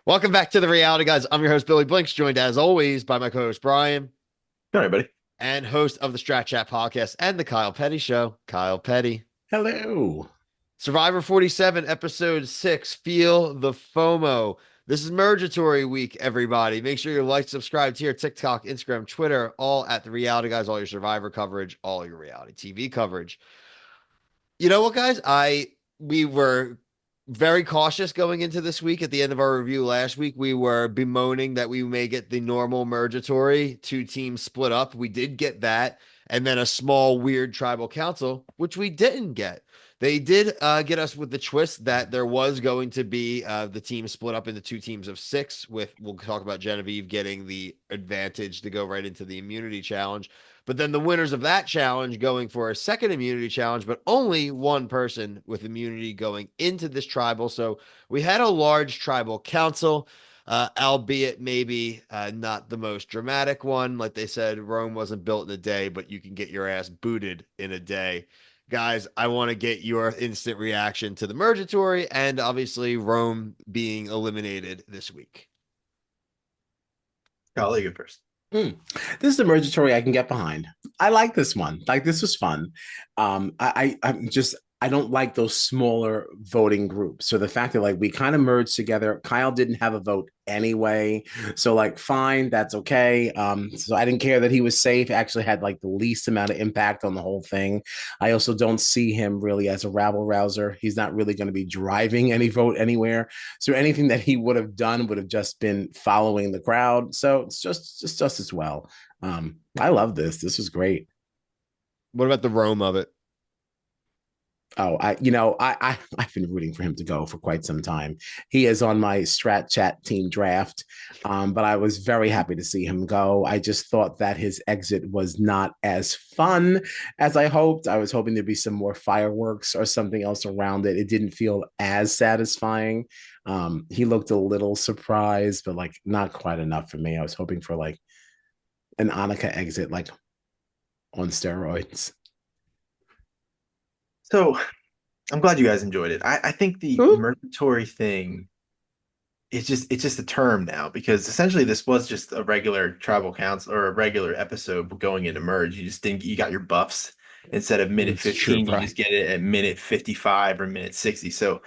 Welcome back to the Reality Guys. I'm your host, Billy Blinks, joined as always by my co host, Brian, All right, buddy. and host of the Strat Chat podcast and the Kyle Petty Show, Kyle Petty. Hello. Survivor 47, episode 6, Feel the FOMO. This is Merge-atory week, everybody. Make sure you like, subscribe to your TikTok, Instagram, Twitter, all at the Reality Guys, all your Survivor coverage, all your reality TV coverage. You know what, guys? We were very cautious going into this week. At the end of our review last week, we were bemoaning that we may get the normal Merge-atory, two teams split up. We did get that, and then a small weird tribal council, which we didn't get. They did get us with the twist that there was going to be the team split up into two teams of six. With we'll talk about Genevieve getting the advantage to go right into the immunity challenge. But then the winners of that challenge going for a second immunity challenge, but only one person with immunity going into this tribal. So we had a large tribal council, albeit maybe not the most dramatic one. Like they said, Rome wasn't built in a day, but you can get your ass booted in a day. Guys, I want to get your instant reaction to the Merge-atory and obviously Rome being eliminated this week. I'll you go first. This is the Merge-atory I can get behind. I like this one. Like, this was fun. I don't like those smaller voting groups. So the fact that like we kind of merged together, Kyle didn't have a vote anyway. So like, fine, that's okay. So I didn't care that he was safe. Actually had like the least amount of impact on the whole thing. I also don't see him really as a rabble rouser. He's not really going to be driving any vote anywhere. So anything that he would have done would have just been following the crowd. So it's just as well. I love this. This was great. What about the Rome of it? Oh, I've been rooting for him to go for quite some time. He is on my Strat Chat team draft, but I was very happy to see him go. I just thought that his exit was not as fun as I hoped. I was hoping there'd be some more fireworks or something else around it. It didn't feel as satisfying. He looked a little surprised, but like not quite enough for me. I was hoping for like an Annika exit, like on steroids. So I'm glad you guys enjoyed it. I think the Ooh. mergatory thing is just a term now because essentially this was just a regular tribal council or a regular episode going into merge. You just think you got your buffs instead of minute It's true, 15, you Brian. just get it at minute 55 or minute 60. So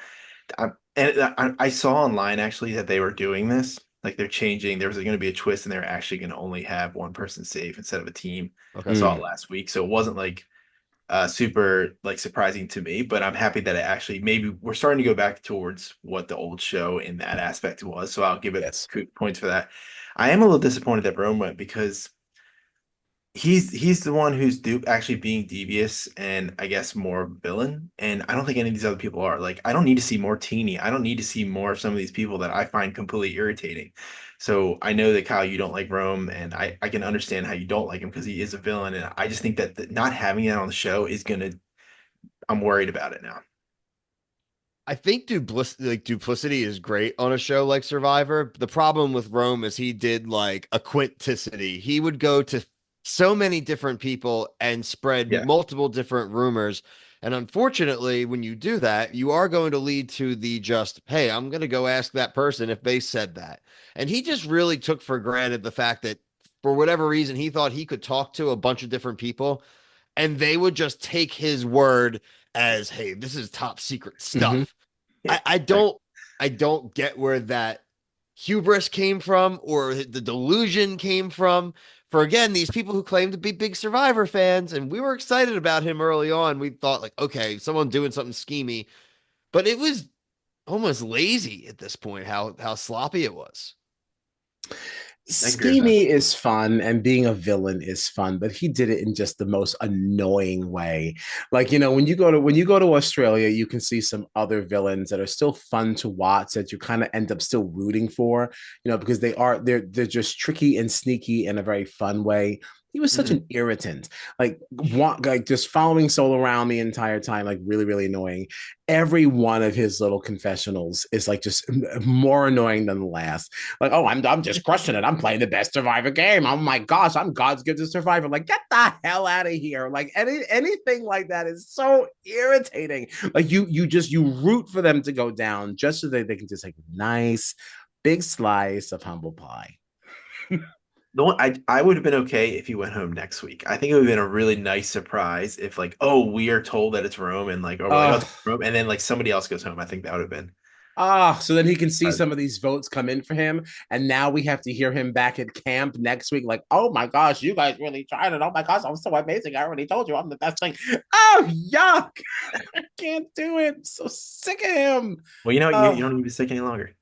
I saw online actually that they were doing this. Like they're changing, there was going to be a twist and they're actually going to only have one person safe instead of a team. I Okay. saw it last week. So it wasn't like super like surprising to me, but I'm happy that it actually maybe we're starting to go back towards what the old show in that aspect was. So I'll give it Yes. points for that. I am a little disappointed that Rome went because he's the one who's actually being devious and I guess more villain. And I don't think any of these other people are. Like, I don't need to see more Teeny. I don't need to see more of some of these people that I find completely irritating. So I know that Kyle, you don't like Rome, and I can understand how you don't like him because he is a villain. And I just think that not having it on the show is gonna. I'm worried about it now. I think duplicity is great on a show like Survivor. The problem with Rome is he did like a quinticity. He would go to so many different people and spread Yeah. multiple different rumors. And unfortunately, when you do that, you are going to lead to the just, hey, I'm going to go ask that person if they said that. And he just really took for granted the fact that for whatever reason, he thought he could talk to a bunch of different people and they would just take his word as, hey, this is top secret Mm-hmm. stuff. I don't get where that hubris came from or the delusion came from. For again, these people who claim to be big Survivor fans, and we were excited about him early on. We thought like, okay, someone doing something schemy, but it was almost lazy at this point. How sloppy it was. I agree with that. Schemy is fun and being a villain is fun, but he did it in just the most annoying way. Like, when you go to Australia, you can see some other villains that are still fun to watch that you kind of end up still rooting for, because they're just tricky and sneaky in a very fun way. He was such Mhm. an irritant, like just following Soul around the entire time, like really, really annoying. Every one of his little confessionals is like just more annoying than the last. Like, oh, I'm just crushing it. I'm playing the best Survivor game. Oh my gosh, I'm God's gift to Survivor. Like, get the hell out of here. Like anything like that is so irritating. Like you root for them to go down just so that they can just like nice, big slice of humble pie. The one I would have been okay if he went home next week. I think it would have been a really nice surprise if like, oh, we are told that it's Rome and like, or we're like, oh, it's Oh, Rome, and then like somebody else goes home. I think that would have been. so then he can see Uh, some of these votes come in for him. And now we have to hear him back at camp next week. Like, oh my gosh, you guys really tried it. Oh my gosh, I'm so amazing. I already told you I'm the best thing. Oh, yuck. I can't do it. I'm so sick of him. well, you know, you Oh, don't need to be sick any longer.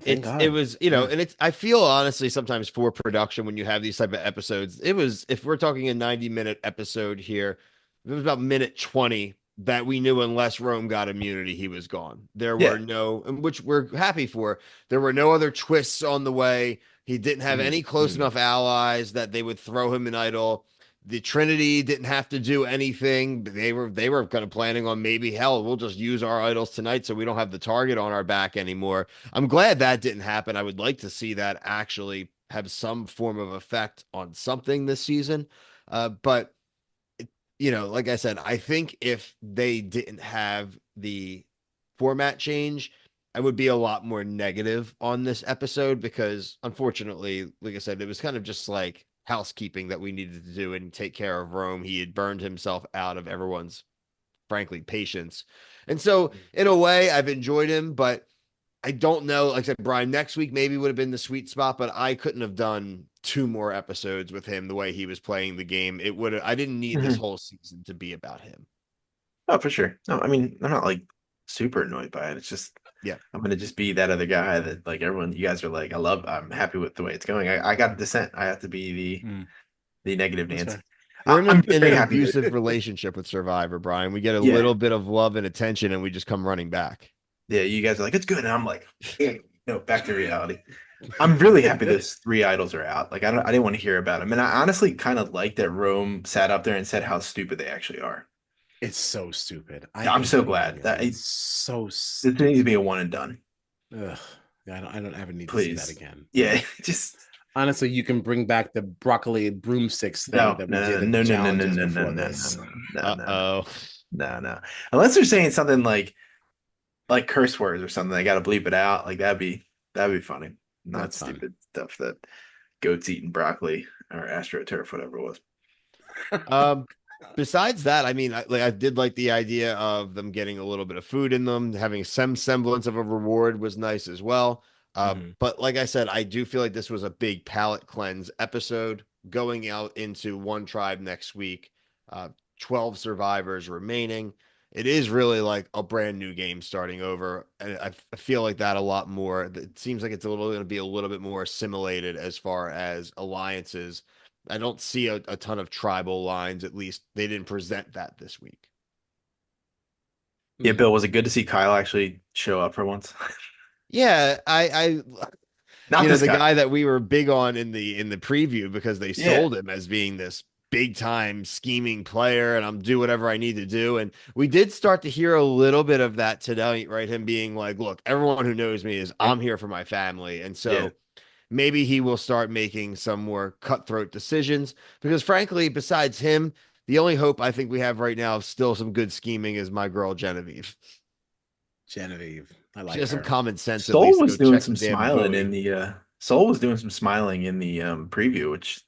thank It God. was, Yeah. and it's, I feel honestly sometimes for production when you have these type of episodes, it was, if we're talking a 90-minute episode here, it was about minute 20 that we knew unless Rome got immunity, he was gone. There were Yeah. no, and which we're happy for. There were no other twists on the way. He didn't have any close enough allies that they would throw him an idol. The Trinity didn't have to do anything. They were kind of planning on maybe hell, we'll just use our idols tonight so we don't have the target on our back anymore. I'm glad that didn't happen. I would like to see that actually have some form of effect on something this season. But like I said, I think if they didn't have the format change, I would be a lot more negative on this episode because unfortunately, like I said, it was kind of just like housekeeping that we needed to do and take care of Rome. He had burned himself out of everyone's, frankly, patience. And so, in a way, I've enjoyed him, but I don't know. Like I said, Brian, next week maybe would have been the sweet spot, but I couldn't have done two more episodes with him the way he was playing the game. It would have, I didn't need this Mhm. whole season to be about him. Oh, for sure. No, I mean, I'm not like super annoyed by it. It's just Yeah. I'm gonna just be that other guy that like everyone. You guys are like, I'm happy with the way it's going. I got a dissent. I have to be Mm, the negative that's Nancy. fair. We're in, I'm in very an happy that. abusive relationship with Survivor, Brian. We get a Yeah, little bit of love and attention and we just come running back. yeah. You guys are like, it's good, and I'm like, no, back to reality. I'm really happy those three idols are out. Like I didn't want to hear about them, and I honestly kind of like that Rome sat up there and said how stupid they actually are. It's so stupid. I Yeah, I'm hate so that glad that reality. It's so this needs to stupid. be a one and done. Ugh. I don't ever need to see that Please. again. Yeah, just Honestly, you can bring back the broccoli broomsticks thing no, that we no, did at no, the no, no, no, challenges no, no, before no, no, this. no, no, no, Uh-oh. no, no. Unless they're saying something like curse words or something, they got to bleep it out. Like that'd be funny. Not That's fun. stupid stuff that goats eating broccoli or astroturf, whatever it was. Um, Besides that, I mean, I did like the idea of them getting a little bit of food in them, having some semblance of a reward was nice as well. Mhm. But like I said, I do feel like this was a big palate cleanse episode going out into one tribe next week. 12 survivors remaining. It is really like a brand new game starting over. And I feel like that a lot more. It seems like it's going to be a little bit more assimilated as far as alliances. I don't see a ton of tribal lines. At least they didn't present that this week. Yeah, Mhm. Bill, was it good to see Kyle actually show up for once? Yeah, I Not this the guy. guy that we were big on in the preview because they Yeah. sold him as being this big time scheming player and I'm do whatever I need to do. And we did start to hear a little bit of that today, right? Him being like, look, everyone who knows me is I'm here for my family. And Yeah. so maybe he will start making some more cutthroat decisions because frankly, besides him, the only hope I think we have right now of still some good scheming is my girl Genevieve. Genevieve. I She like has some her. common sense at Soul least to was go doing check some the damn smiling in buoy. the Soul was doing some smiling in the preview, which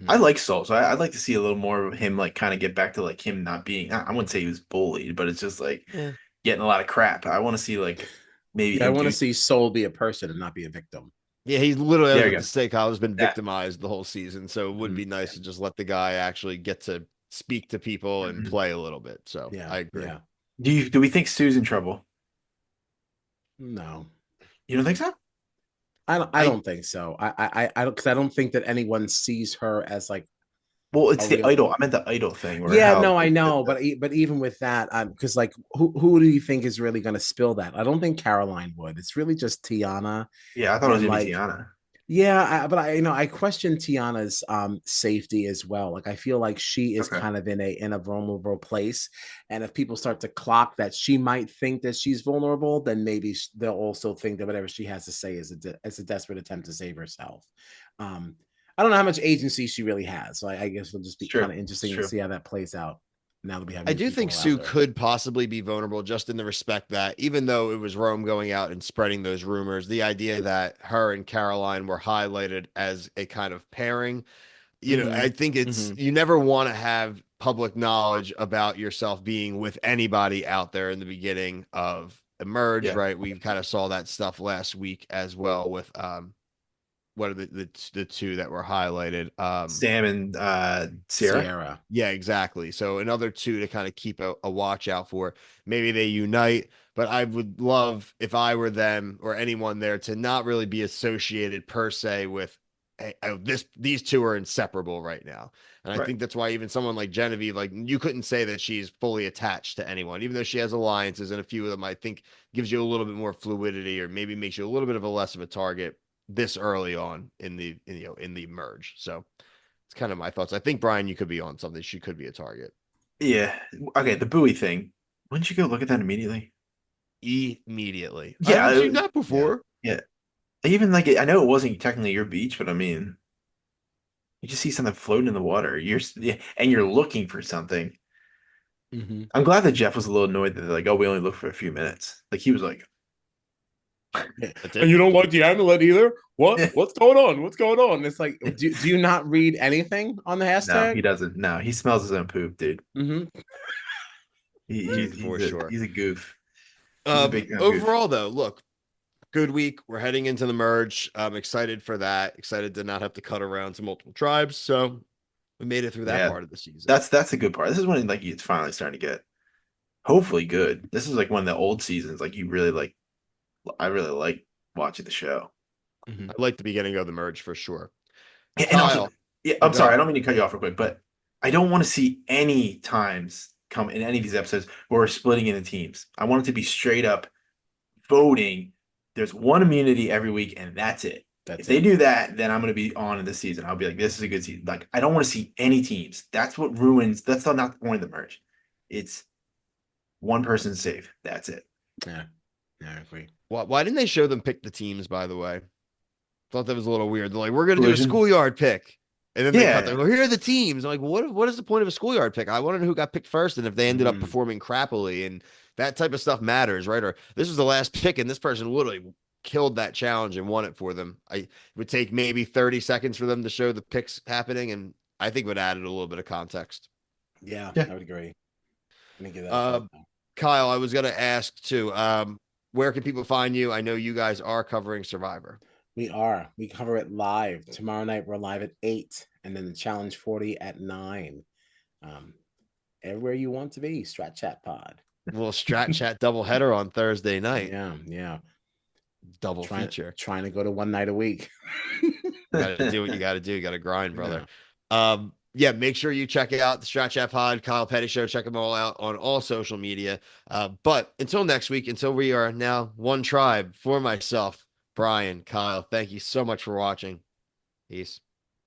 I Mhm. like Soul, so I'd like to see a little more of him like kind of get back to like him not being I wouldn't say he was bullied, but it's just like Yeah. getting a lot of crap. I want to see like maybe Yeah, I him want to do see Soul be a person and not be a victim. Yeah, he's literally, I was there you about to go. say, Kyle has been That victimized the whole season. So it would Mhm. be nice to just let the guy actually get to speak to people and Mhm. play a little bit. So Yeah, I agree. yeah. do we think Sue's in trouble? No. You don't think so? I I don't think so. I don't because I don't think that anyone sees her as like Well, a it's the real. idol. I meant the idol thing where Yeah, how no, I like know, but even with that, because like who do you think is really going to spill that? I don't think Caroline would. It's really just Tiana, yeah, I thought it was and gonna be like Tiana. yeah, but I question Tiana's safety as well. Like I feel like she is Okay. kind of in a vulnerable place, and if people start to clock that she might think that she's vulnerable, then maybe they'll also think that whatever she has to say is is a desperate attempt to save herself. Um, I don't know how much agency she really has, so I guess it'll just be It's true. kind of It's interesting to true. see how that plays out. Now that we have I new do think people out Sue there. could possibly be vulnerable just in the respect that even though it was Rome going out and spreading those rumors, the idea that her and Caroline were highlighted as a kind of pairing, I think Mhm. you never want to have public knowledge about yourself being with anybody out there in the beginning of Emerge, Yeah. right? We kind of saw that stuff last week as well with what are the two that were highlighted? Sam and Sierra. Sierra. Yeah, exactly. So another two to kind of keep a watch out for. Maybe they unite, but I would love if I were them or anyone there to not really be associated per se with hey, these two are inseparable right now. And I Right. think that's why even someone like Genevieve, like you couldn't say that she's fully attached to anyone, even though she has alliances and a few of them I think gives you a little bit more fluidity or maybe makes you a little bit of a less of a target this early on in the merge. So it's kind of my thoughts. I think Brian, you could be on something. She could be a target Yeah. Okay. The buoy thing. Wouldn't you go look at that immediately? immediately. I Yeah. haven't seen that Yeah. before. Yeah. Even like I know it wasn't technically your beach, but I mean, you just see something floating in the water. Yeah, and you're looking for something. Hmm. I'm glad that Jeff was a little annoyed that they're like, oh, we only looked for a few minutes. Like he was like, That's And it. you don't like the amulet either? What? What's going on? What's going on? It's like, do you not read anything on the no, he hashtag? doesn't. No, he smells his own poop, dude. Hmm. He's For he's a sure. he's a goof. He's a big time goof. Overall, though, look, good week. We're heading into the merge. I'm excited for that. Excited to not have to cut around to multiple tribes. So we made it through that Yeah, part of the season. that's a good part. This is when like it's finally starting to get hopefully good. This is like one of the old seasons. Like you really like. I really like watching the show. Hmm. I like the beginning of the merge for sure. And also, Kyle, yeah, oh, I'm go sorry, I ahead. don't mean to cut you off real quick, but I don't want to see any times come in any of these episodes where we're splitting into teams. I want it to be straight up voting. There's one immunity every week, and that's it. If That's they it. do that, then I'm going to be on in the season. I'll be like, this is a good season. Like, I don't want to see any teams. That's what ruins. That's not only the merge. It's one person safe. That's it. Yeah. Yeah, I agree. Why didn't they show them pick the teams, by the way? Thought that was a little weird. They're like, we're gonna do a Collision. schoolyard pick. And then they cut Yeah. them. Well, here are the teams. I'm like, what is the point of a schoolyard pick? I want to know who got picked first and if they ended up Hmm. performing crappily. And that type of stuff matters, right? Or this was the last pick, and this person literally killed that challenge and won it for them. It would take maybe 30 seconds for them to show the picks happening, and I think would add a little bit of context. Yeah, Yeah. I would agree. I think give that a Uh, thought. Kyle, I was gonna ask too. Where can people find you? I know you guys are covering Survivor. We are. We cover it live. Tomorrow night, we're live at 8, and then the Challenge 40 at 9. Um, Everywhere you want to be, Strat Chat Pod. Little Strat Chat doubleheader on Thursday night. Yeah, yeah. Double Trying feature. trying to go to one night a week. You got to do what you got to do. You got to grind, brother. Yeah. Yeah, make sure you check it out. The Strat Chat Pod, Kyle Petty Show. Check them all out on all social media. But until next week, until we are now one tribe, for myself, Brian, Kyle, thank you so much for watching. Peace.